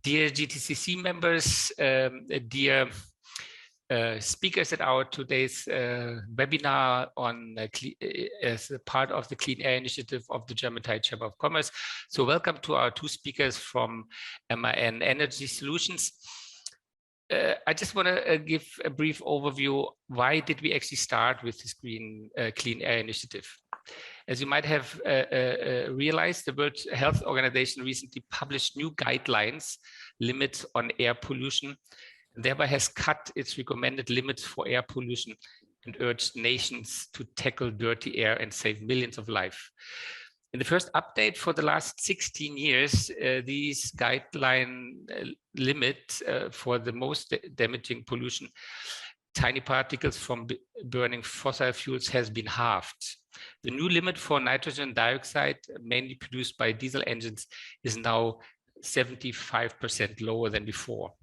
Dear GTCC members, dear speakers at our today's webinar on as a part of the Clean Air Initiative of the German Thai Chamber of Commerce. So welcome to our two speakers from MAN Energy Solutions. I just want to give a brief overview. Why did we actually start with this Clean Air Initiative? As you might have realized, the World Health Organization recently published new guidelines, limits on air pollution, and thereby has cut its recommended limits for air pollution and urged nations to tackle dirty air and save millions of lives. In the first update for the last 16 years, these guideline limit for the most damaging pollution, tiny particles from burning fossil fuels, has been halved. The new limit for nitrogen dioxide, mainly produced by diesel engines, is now 75% lower than before.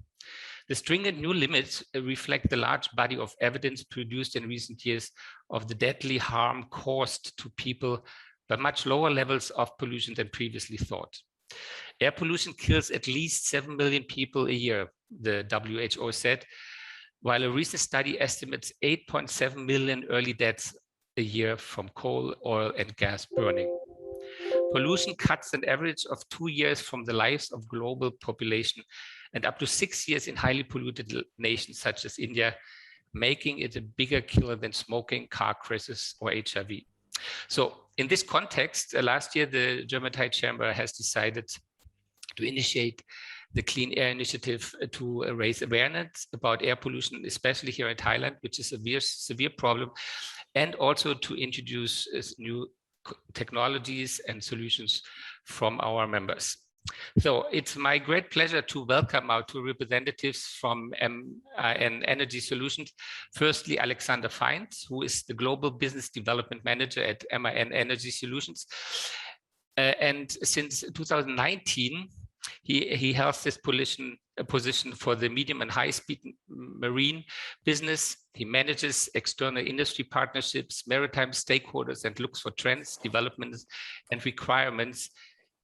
The stringent new limits reflect the large body of evidence produced in recent years of the deadly harm caused to people by much lower levels of pollution than previously thought. Air pollution kills at least 7 million people a year, the WHO said, while a recent study estimates 8.7 million early deaths a year from coal, oil, and gas burning. Pollution cuts an average of 2 years from the lives of global population and up to 6 years in highly polluted nations such as India, making it a bigger killer than smoking, car crashes, or HIV. So in this context, last year, the German Thai Chamber has decided to initiate the Clean Air Initiative to raise awareness about air pollution, especially here in Thailand, which is a severe problem, and also to introduce new technologies and solutions from our members. So it's my great pleasure to welcome our two representatives from MAN Energy Solutions. Firstly, Alexander Feindt, who is the Global Business Development Manager at MAN Energy Solutions. And since 2019, he held this position for the medium and high-speed marine business. He manages external industry partnerships, maritime stakeholders, and looks for trends, developments, and requirements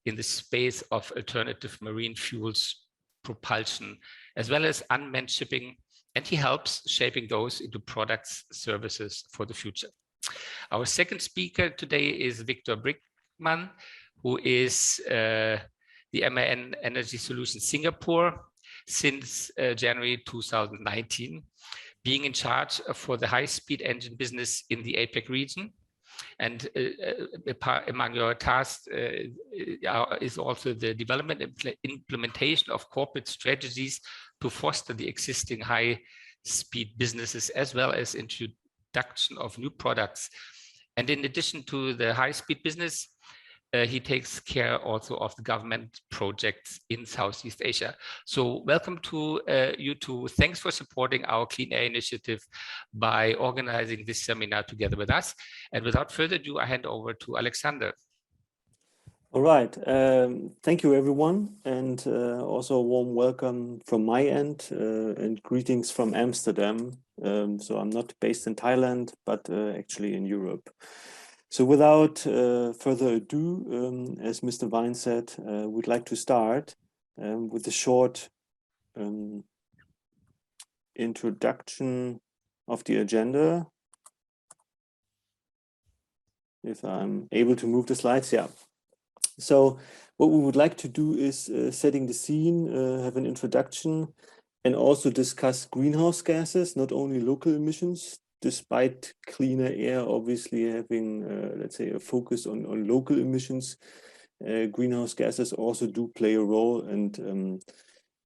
in the space of alternative marine fuels, propulsion, as well as unmanned shipping, and he helps shaping those into products, services for the future. Our second speaker today is Viktor Brickmann, who is the MAN Energy Solutions Singapore since January 2019, being in charge for the high-speed engine business in the APAC region. And among your tasks is also the development and implementation of corporate strategies to foster the existing high-speed businesses, as well as introduction of new products. And in addition to the high-speed business, he takes care also of the government projects in Southeast Asia. So welcome to you two. Thanks for supporting our Clean Air Initiative by organizing this seminar together with us. And without further ado, I hand over to Alexander. All right. Thank you, everyone. And also a warm welcome from my end and greetings from Amsterdam. So I'm not based in Thailand, but actually in Europe. So without further ado, as Mr. Vine said, we'd like to start with a short introduction of the agenda. If I'm able to move the slides, yeah. So what we would like to do is setting the scene, have an introduction, and also discuss greenhouse gases, not only local emissions, despite cleaner air obviously having, let's say, a focus on local emissions. Greenhouse gases also do play a role, and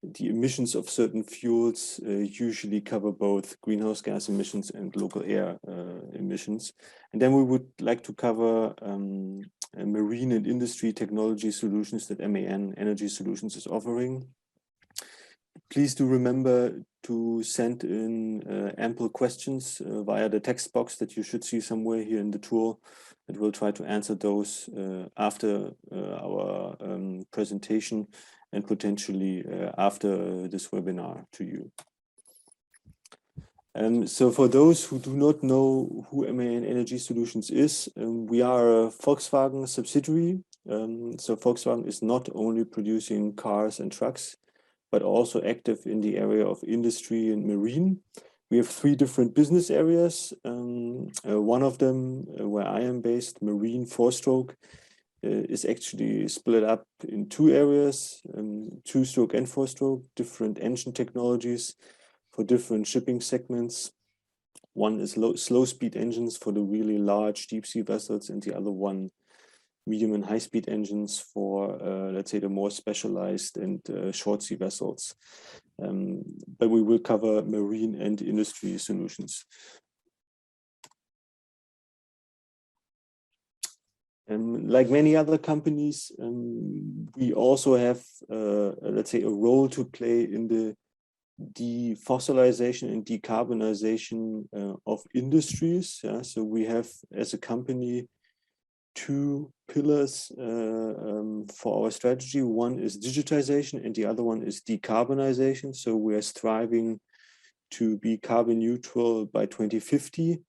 the emissions of certain fuels usually cover both greenhouse gas emissions and local air emissions. And then we would like to cover marine and industry technology solutions that MAN Energy Solutions is offering. Please do remember to send in ample questions via the text box that you should see somewhere here in the tool, and we'll try to answer those after our presentation and potentially after this webinar to you. So for those who do not know who MAN Energy Solutions is, we are a Volkswagen subsidiary. So Volkswagen is not only producing cars and trucks, but also active in the area of industry and marine. We have 3 different business areas. One of them, where I am based, marine 4-stroke, is actually split up in 2 areas, 2-stroke and 4-stroke, different engine technologies for different shipping segments. One is slow speed engines for the really large deep sea vessels, and the other one medium and high speed engines for, let's say, the more specialized and short sea vessels. But we will cover marine and industry solutions. Like many other companies, we also have, let's say, a role to play in the defossilization and decarbonization of industries. Yeah? So we have, as a company, 2 pillars for our strategy. One is digitization and the other one is decarbonization. So we are striving to be carbon neutral by 2050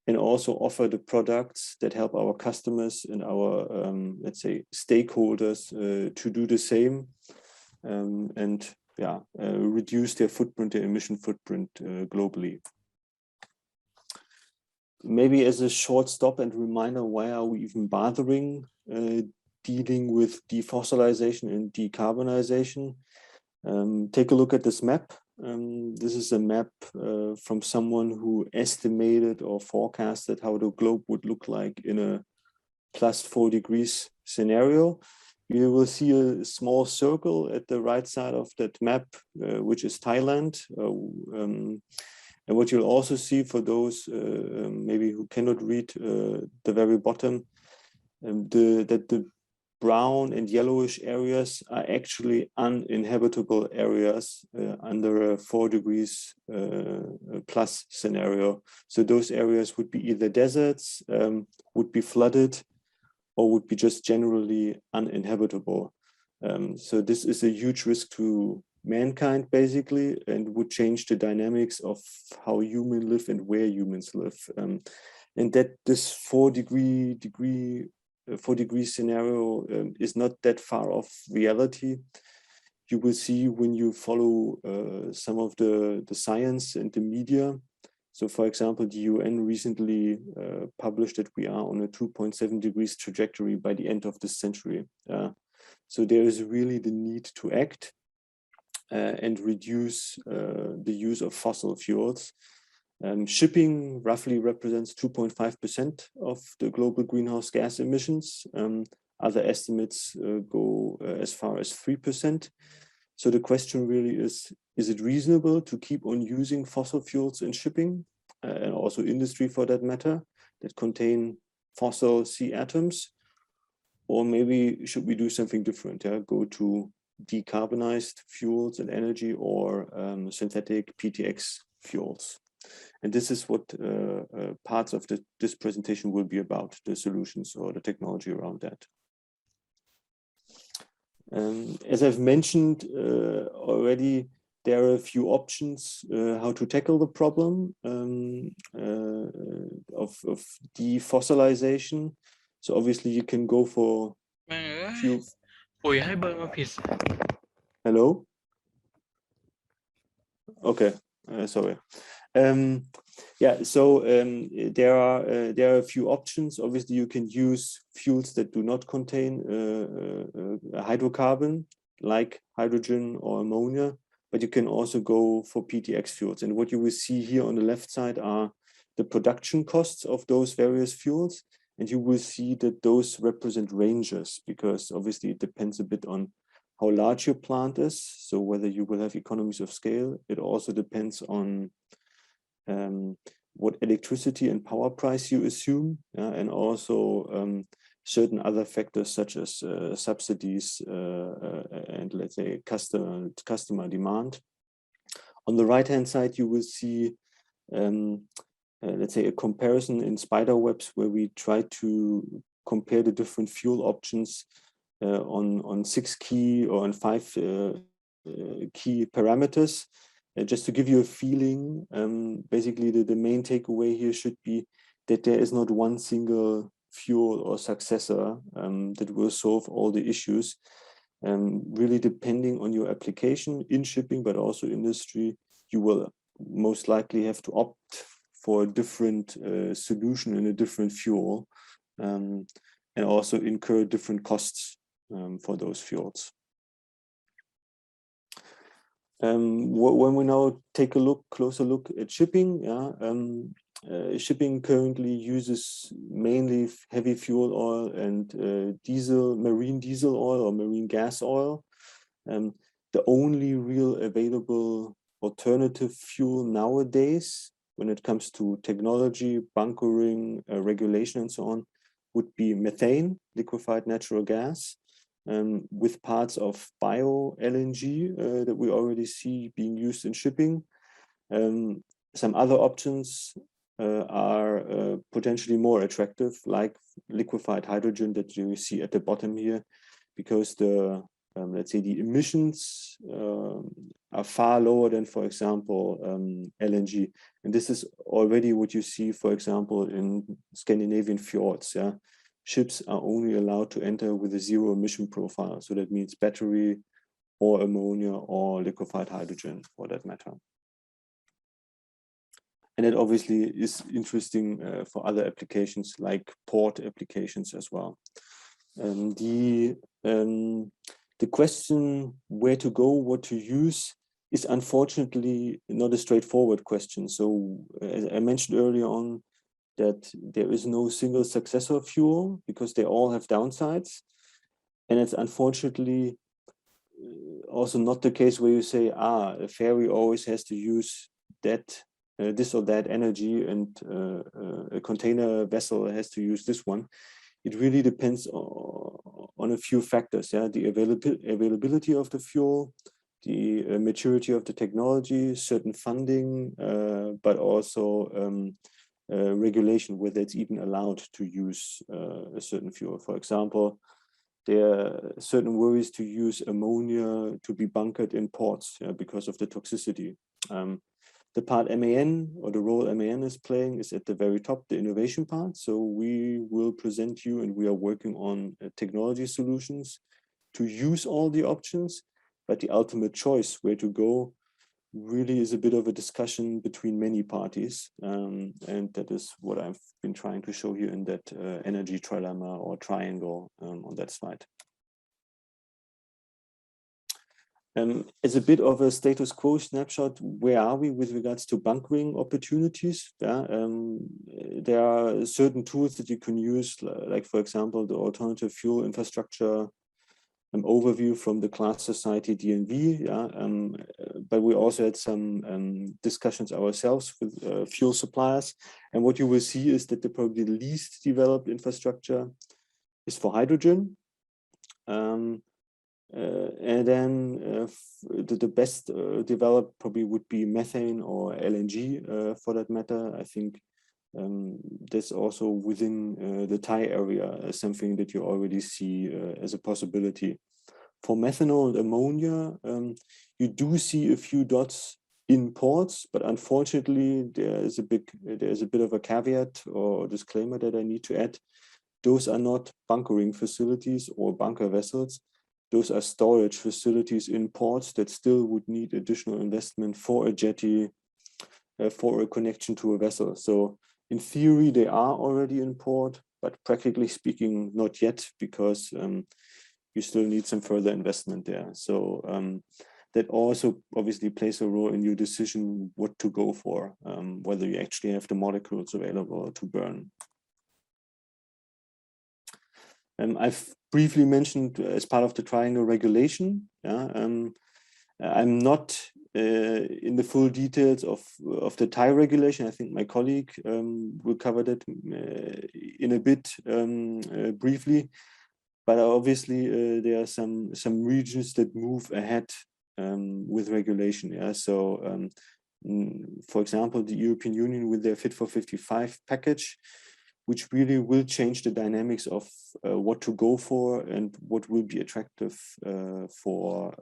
and also offer the products that help our customers and our, let's say, stakeholders to do the same and reduce their footprint, their emission footprint globally. Maybe as a short stop and reminder, why are we even bothering dealing with defossilization and decarbonization? Take a look at this map. This is a map from someone who estimated or forecasted how the globe would look like in a +4 degrees scenario. You will see a small circle at the right side of that map, which is Thailand. And what you'll also see, for those maybe who cannot read the very bottom, that the brown and yellowish areas are actually uninhabitable areas under a 4 degrees plus scenario. So those areas would be either deserts, would be flooded, or would be just generally uninhabitable. So this is a huge risk to mankind, basically, and would change the dynamics of how humans live and where humans live. And that this 4 degree scenario is not that far off reality. You will see when you follow some of the science and the media. So, for example, the UN recently published that we are on a 2.7 degrees trajectory by the end of this century. So there is really the need to act and reduce the use of fossil fuels. Shipping roughly represents 2.5% of the global greenhouse gas emissions. Other estimates go as far as 3%. So the question really is it reasonable to keep on using fossil fuels in shipping and also industry for that matter that contain fossil sea atoms? Or maybe should we do something different? Go to decarbonized fuels and energy or synthetic PTX fuels. And this is what parts of this presentation will be about, the solutions or the technology around that. As I've mentioned already, there are a few options how to tackle the problem of defossilization. So obviously you can go for few. Hello? Okay, sorry. There are a few options. Obviously, you can use fuels that do not contain a hydrocarbon, like hydrogen or ammonia, but you can also go for PTX fuels. And what you will see here on the left side are the production costs of those various fuels. And you will see that those represent ranges, because obviously it depends a bit on how large your plant is. So whether you will have economies of scale. It also depends on what electricity and power price you assume, and also certain other factors such as subsidies and, let's say, customer demand. On the right-hand side, you will see let's say a comparison in spider webs where we try to compare the different fuel options on 6 key or on 5 key parameters. Just to give you a feeling, basically the main takeaway here should be that there is not one single fuel or successor that will solve all the issues. Really depending on your application in shipping, but also industry, you will most likely have to opt for a different solution and a different fuel, and also incur different costs for those fuels. When we now take a closer look at shipping, shipping currently uses mainly heavy fuel oil and marine diesel oil or marine gas oil. The only real available alternative fuel nowadays, when it comes to technology, bunkering, regulation, and so on, would be methane, liquefied natural gas, with parts of bio LNG that we already see being used in shipping. Some other options are potentially more attractive, like liquefied hydrogen that you see at the bottom here, because the let's say the emissions are far lower than, for example, LNG. And this is already what you see, for example, in Scandinavian fjords. Yeah, ships are only allowed to enter with a zero emission profile. So that means battery or ammonia or liquefied hydrogen, for that matter. And it obviously is interesting for other applications like port applications as well. The question where to go, what to use, is unfortunately not a straightforward question. So as I mentioned earlier on, that there is no single successor fuel because they all have downsides. And it's unfortunately also not the case where you say, a ferry always has to use that this or that energy, and a container vessel has to use this one. It really depends on a few factors. Yeah, the availability of the fuel, the maturity of the technology, certain funding, but also regulation, whether it's even allowed to use a certain fuel. For example, there are certain worries to use ammonia to be bunkered in ports because of the toxicity. The part MAN, or the role MAN is playing, is at the very top, the innovation part. So we will present you, and we are working on technology solutions to use all the options, but the ultimate choice where to go really is a bit of a discussion between many parties. And that is what I've been trying to show you in that energy trilemma or triangle on that slide. As a bit of a status quo snapshot, where are we with regards to bunkering opportunities? Yeah, there are certain tools that you can use, like, for example, the alternative fuel infrastructure overview from the Class Society DNV. Yeah, but we also had some discussions ourselves with fuel suppliers. And what you will see is that probably the least developed infrastructure is for hydrogen. And then the best developed probably would be methane or LNG for that matter. I think that's also within the Thai area something that you already see as a possibility. For methanol and ammonia, you do see a few dots in ports, but unfortunately there's a bit of a caveat or disclaimer that I need to add. Those are not bunkering facilities or bunker vessels. Those are storage facilities in ports that still would need additional investment for a jetty, for a connection to a vessel. So in theory, they are already in port, but practically speaking, not yet, because you still need some further investment there. So that also obviously plays a role in your decision what to go for, whether you actually have the molecules available to burn. I've briefly mentioned as part of the triangle regulation. Yeah, I'm not in the full details of the Thai regulation. I think my colleague will cover that in a bit briefly. But obviously there are some regions that move ahead with regulation. Yeah, so for example, the European Union with their Fit for 55 package, which really will change the dynamics of what to go for and what will be attractive for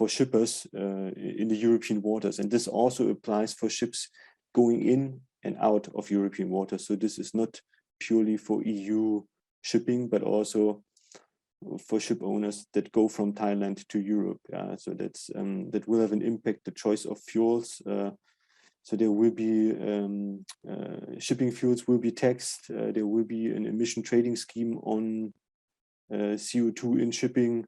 shippers in the European waters. And this also applies for ships going in and out of European waters. So this is not purely for EU shipping, but also for ship owners that go from Thailand to Europe. So that's that will have an impact, the choice of fuels. So there will be shipping fuels will be taxed. There will be an emission trading scheme on CO2 in shipping.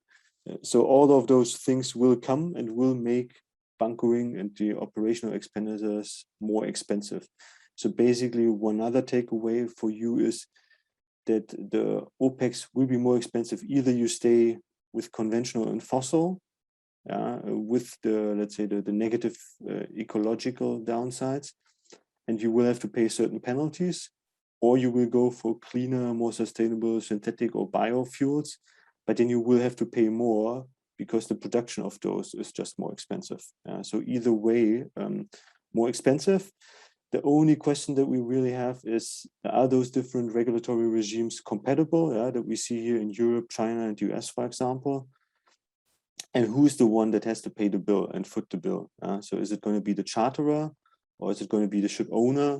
So all of those things will come and will make bunkering and the operational expenditures more expensive. So basically, one other takeaway for you is that the OPEX will be more expensive. Either you stay with conventional and fossil, with the, let's say, the negative ecological downsides, and you will have to pay certain penalties, or you will go for cleaner, more sustainable synthetic or biofuels, but then you will have to pay more because the production of those is just more expensive. So either way, more expensive. The only question that we really have is, are those different regulatory regimes compatible, that we see here in Europe, China, and US, for example? And who's the one that has to pay the bill and foot the bill? So is it going to be the charterer, or is it going to be the ship owner?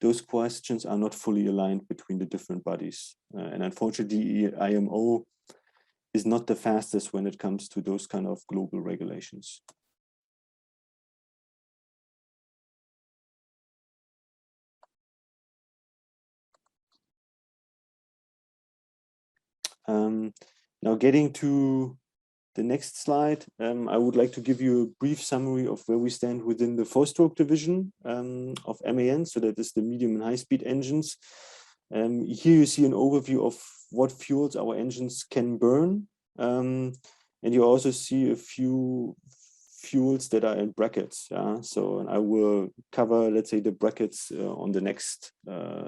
Those questions are not fully aligned between the different bodies. And unfortunately, IMO is not the fastest when it comes to those kind of global regulations. Now getting to the next slide, I would like to give you a brief summary of where we stand within the four-stroke division of MAN. So that is the medium and high-speed engines. Here you see an overview of what fuels our engines can burn. And you also see a few fuels that are in brackets. So I will cover, let's say, the brackets on the next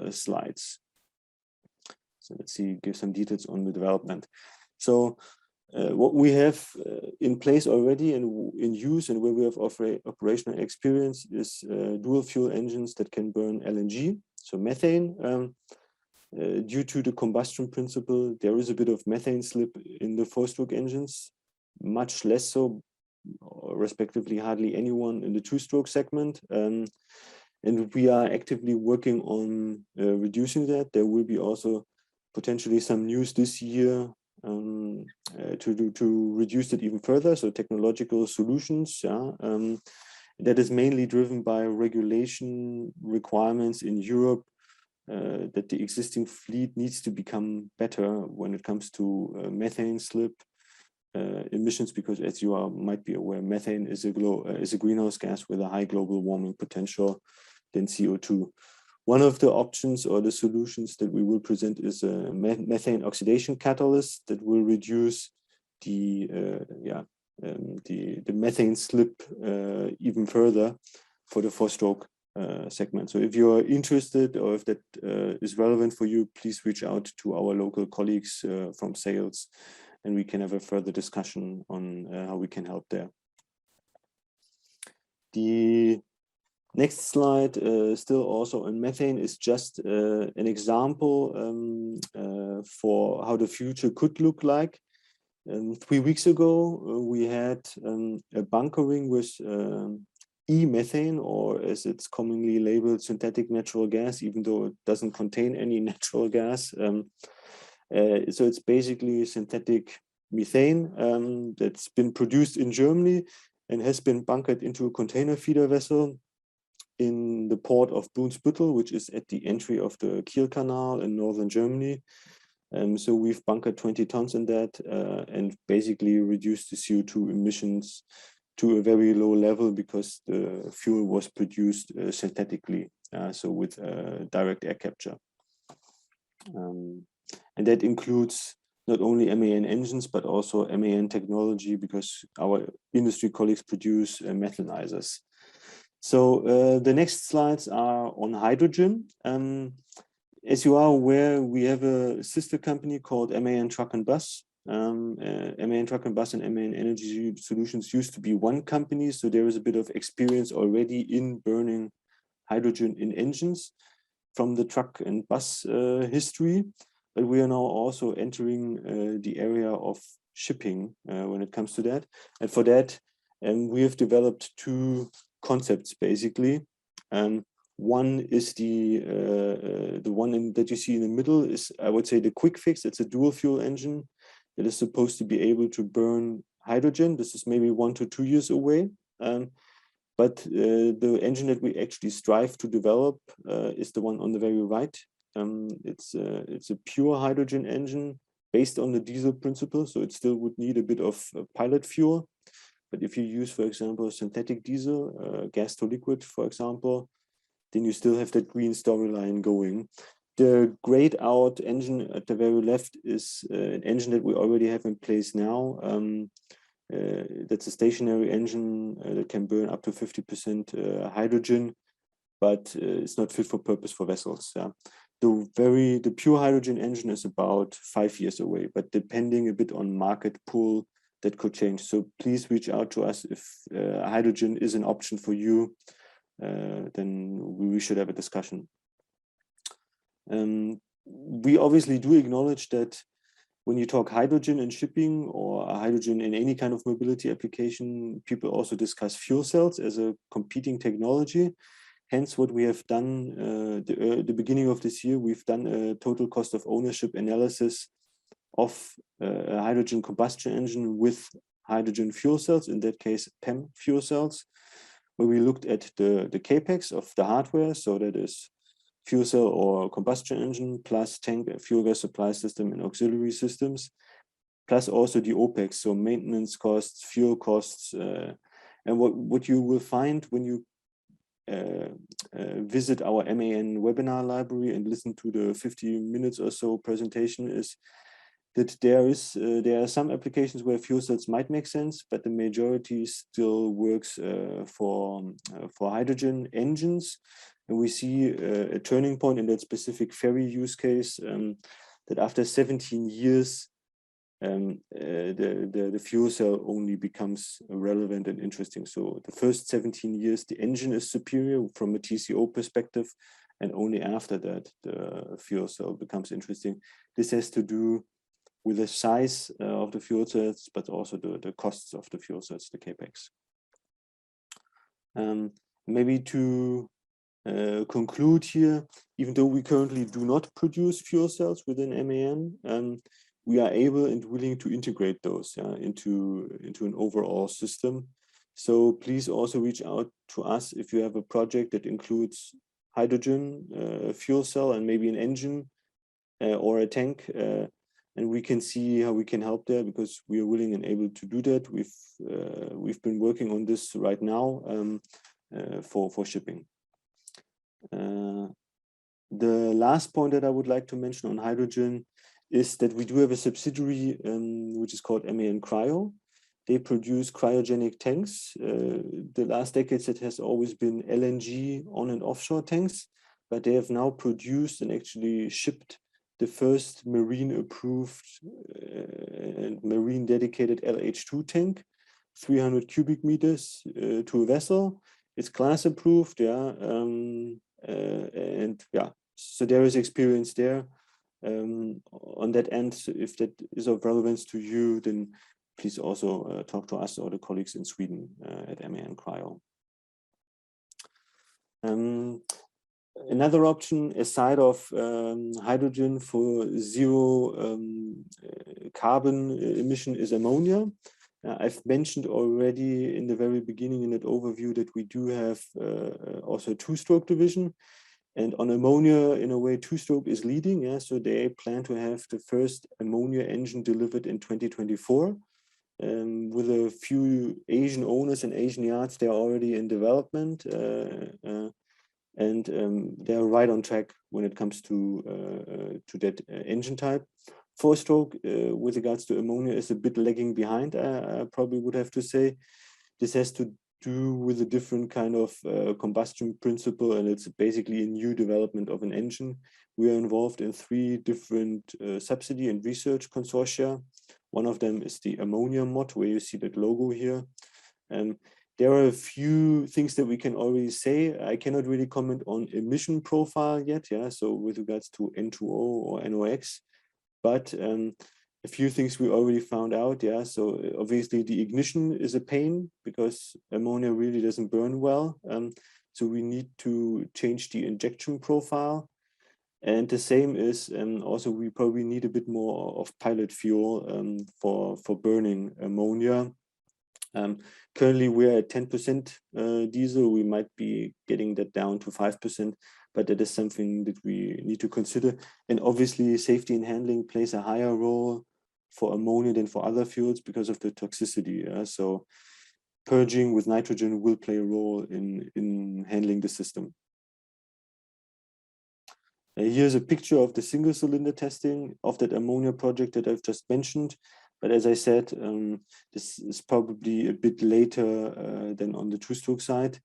slides. So let's see, give some details on the development. So what we have in place already and in use and where we have operational experience is dual fuel engines that can burn LNG, so methane. Due to the combustion principle, there is a bit of methane slip in the four-stroke engines, much less so, respectively, hardly anyone in the two-stroke segment. And we are actively working on reducing that. There will be also potentially some news this year to reduce it even further. So technological solutions, that is mainly driven by regulation requirements in Europe, that the existing fleet needs to become better when it comes to methane slip emissions, because as you might be aware, methane is a greenhouse gas with a high global warming potential than CO2. One of the options or the solutions that we will present is a methane oxidation catalyst that will reduce the methane slip even further for the four-stroke segment. So if you're interested or if that is relevant for you, please reach out to our local colleagues from sales, and we can have a further discussion on how we can help there. The next slide, still also on methane, is just an example for how the future could look like. 3 weeks ago, we had a bunkering with e-methane, or as it's commonly labeled, synthetic natural gas, even though it doesn't contain any natural gas. So it's basically synthetic methane that's been produced in Germany and has been bunkered into a container feeder vessel in the port of Brunsbüttel, which is at the entry of the Kiel Canal in northern Germany. So we've bunkered 20 tons in that and basically reduced the CO2 emissions to a very low level because the fuel was produced synthetically, so with direct air capture. And that includes not only MAN engines, but also MAN technology, because our industry colleagues produce methanizers. So the next slides are on hydrogen. As you are aware, we have a sister company called MAN Truck and Bus. MAN Truck and Bus and MAN Energy Solutions used to be one company, so there is a bit of experience already in burning hydrogen in engines from the truck and bus history. But we are now also entering the area of shipping when it comes to that. And for that, we have developed two concepts basically. One is the one that you see in the middle is, I would say, the quick fix. It's a dual fuel engine that is supposed to be able to burn hydrogen. This is maybe 1 to 2 years away. But the engine that we actually strive to develop is the one on the very right. It's a pure hydrogen engine based on the diesel principle, so it still would need a bit of pilot fuel. But if you use, for example, synthetic diesel, gas to liquid, for example, then you still have that green storyline going. The grayed out engine at the very left is an engine that we already have in place now. That's a stationary engine that can burn up to 50% hydrogen, but it's not fit for purpose for vessels. Yeah. The pure hydrogen engine is about 5 years away, but depending a bit on market pull, that could change. So please reach out to us if hydrogen is an option for you. Then we should have a discussion. We obviously do acknowledge that when you talk hydrogen in shipping or hydrogen in any kind of mobility application, people also discuss fuel cells as a competing technology. Hence, what we have done the beginning of this year, we've done a total cost of ownership analysis of a hydrogen combustion engine with hydrogen fuel cells, in that case, PEM fuel cells, where we looked at the capex of the hardware, so that is fuel cell or combustion engine, plus tank, fuel gas supply system and auxiliary systems, plus also the OPEX, so maintenance costs, fuel costs. And what you will find when you visit our MAN webinar library and listen to the 50 minutes or so presentation is that there are some applications where fuel cells might make sense, but the majority still works for hydrogen engines. And we see a turning point in that specific ferry use case that after 17 years, the fuel cell only becomes relevant and interesting. So the first 17 years, the engine is superior from a TCO perspective, and only after that, the fuel cell becomes interesting. This has to do with the size of the fuel cells, but also the costs of the fuel cells, the capex. Maybe to conclude here, even though we currently do not produce fuel cells within MAN, we are able and willing to integrate those into an overall system. So please also reach out to us if you have a project that includes hydrogen, fuel cell, and maybe an engine or a tank. And we can see how we can help there, because we are willing and able to do that. We've been working on this right now for shipping. The last point that I would like to mention on hydrogen is that we do have a subsidiary which is called MAN Cryo. They produce cryogenic tanks. The last decades it has always been LNG on and offshore tanks, but they have now produced and actually shipped the first marine approved and marine dedicated LH2 tank, 300 cubic meters to a vessel. It's class approved, and yeah, so there is experience there. On that end, if that is of relevance to you, then please also talk to us or the colleagues in Sweden at MAN Cryo. Another option aside of hydrogen for zero carbon emission is ammonia. I've mentioned already in the very beginning in that overview that we do have also a two-stroke division. And on ammonia, in a way, two-stroke is leading. Yeah? So they plan to have the first ammonia engine delivered in 2024. With a few Asian owners and Asian yards, they're already in development. And they're right on track when it comes to that engine type. Four-stroke, with regards to ammonia, is a bit lagging behind, I probably would have to say. This has to do with a different kind of combustion principle, and it's basically a new development of an engine. We are involved in 3 different subsidy and research consortia. One of them is the Ammonia Mod, where you see that logo here. There are a few things that we can already say. I cannot really comment on emission profile yet, yeah. So with regards to N2O or NOx, but a few things we already found out, yeah. So obviously the ignition is a pain because ammonia really doesn't burn well. So we need to change the injection profile. And the same is also we probably need a bit more of pilot fuel for burning ammonia. Currently we're at 10% diesel. We might be getting that down to 5%, but that is something that we need to consider. And obviously safety and handling plays a higher role for ammonia than for other fuels because of the toxicity. So purging with nitrogen will play a role in handling the system. Here's a picture of the single cylinder testing of that ammonia project that I've just mentioned. But as I said, this is probably a bit later than on the two-stroke side.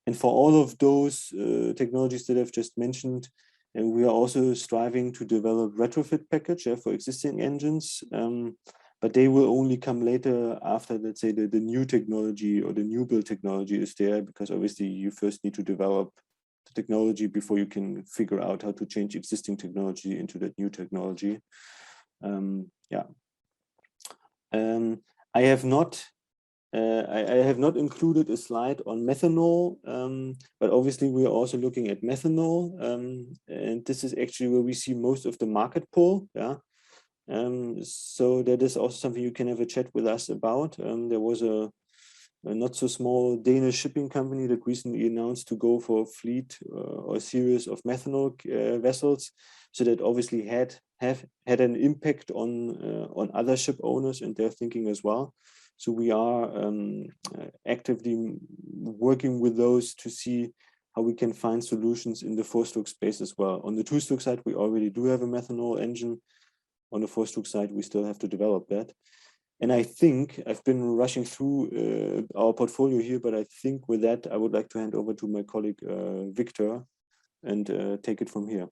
And for all of those technologies that I've just mentioned, we are also striving to develop retrofit package for existing engines. But they will only come later after, let's say, the new technology or the new build technology is there, because obviously you first need to develop the technology before you can figure out how to change existing technology into that new technology. I have not included a slide on methanol, but obviously we are also looking at methanol, and this is actually where we see most of the market pull. So that is also something you can have a chat with us about. There was a not so small Danish shipping company that recently announced to go for a fleet or a series of methanol vessels. So that obviously had an impact on other ship owners and their thinking as well. So we are actively working with those to see how we can find solutions in the four-stroke space as well. On the two-stroke side, we already do have a methanol engine. On the four-stroke side, we still have to develop that. And I think I've been rushing through our portfolio here, but I think with that, I would like to hand over to my colleague, Viktor, and take it from here.